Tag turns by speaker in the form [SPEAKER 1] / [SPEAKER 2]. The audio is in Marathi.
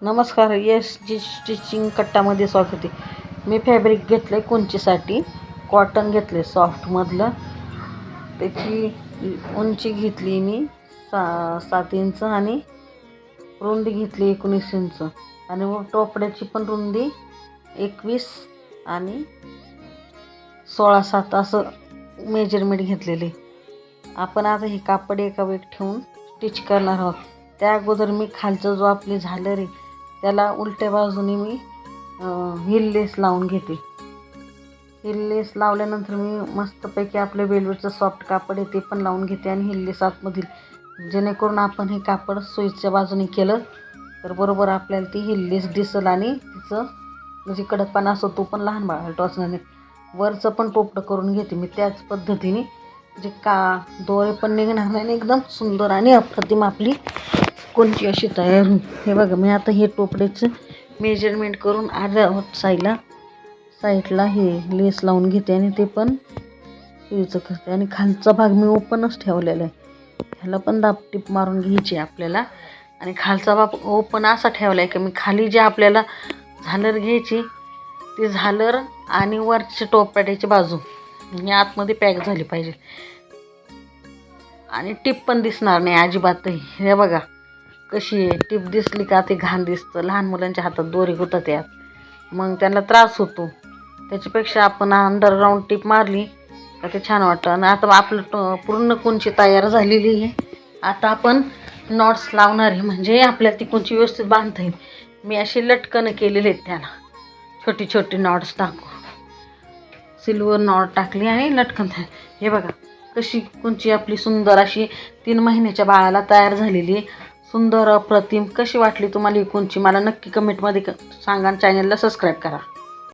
[SPEAKER 1] नमस्कार, यस जी स्टिचिंग कट्टामध्ये स्वागत आहे. मी फॅब्रिक घेतलं आहे कुंचीसाठी. कॉटन घेतलं आहे सॉफ्टमधलं. त्याची उंची घेतली मी 7 इंच आणि रुंदी घेतली 19 इंच आणि व टोपड्याची पण रुंदी 21 आणि 16-7 असं मेजरमेंट घेतलेले. आपण आता हे कापड एका वेग ठेवून स्टिच करणार आहोत. त्या अगोदर मी खालचं जो आपली झालर आहे त्याला उलट्या बाजूने मी हिल लेस लावून घेते. हिल लेस लावल्यानंतर मी मस्तपैकी आपलं वेलवेटचं सॉफ्ट कापड आहे ते पण लावून घेते आणि हिल लेस आतमधील, जेणेकरून आपण हे कापड सुईच्या बाजूने केलं तर बरोबर आपल्याला ती हिल लेस दिसेल आणि तिचं म्हणजे कडकपणा असो तो पण लहान बाळाला टोचणार नाही. वरचं पण टोपडं करून घेते मी त्याच पद्धतीने, जे दोरे पण निघणार नाही आणि एकदम सुंदर आणि अप्रतिम आपली कोणची अशी तयार होईल. हे बघा, मी आता हे टोपड्याचं मेजरमेंट करून अर्ध्या साईडला हे लेस लावून घेते आणि ते पण सुईचं करते आणि खालचा भाग मी ओपनच ठेवलेला आहे. ह्याला पण दाबटीप मारून घ्यायची आपल्याला आणि खालचा भाग ओपन असा ठेवला आहे की मी खाली जे आपल्याला झालर घ्यायची ती झालर आणि वरची टोपड्याची बाजू म्हणजे आतमध्ये पॅक झाली पाहिजे आणि टिप पण दिसणार नाही अजिबातही. हे बघा कशी आहे, टिप दिसली का ते घाण दिसतं. लहान मुलांच्या हातात दोरी होतात यात, मग त्यांना त्रास होतो. त्याच्यापेक्षा आपण अंडरग्राऊंड टिप मारली का ते छान वाटतं. आणि आता आपलं पूर्ण कुंची तयार झालेली आहे. आता आपण नॉट्स लावणार आहे म्हणजे आपल्याला ती कुंची व्यवस्थित बांधता येईल. मी अशी लटकन केलेले आहेत, त्याला छोटी छोटी नॉट्स टाकू, सिल्वर नॉट टाकली आणि लटकन. हे बघा कशी कुंची आपली सुंदर अशी 3 महिन्याच्या बाळाला तयार झालेली आहे. सुंदर अप्रतिम. कशी वाटली तुम्हाला ही कुंची मला नक्की कमेंटमध्ये सांगा. चॅनलला सबस्क्राईब करा.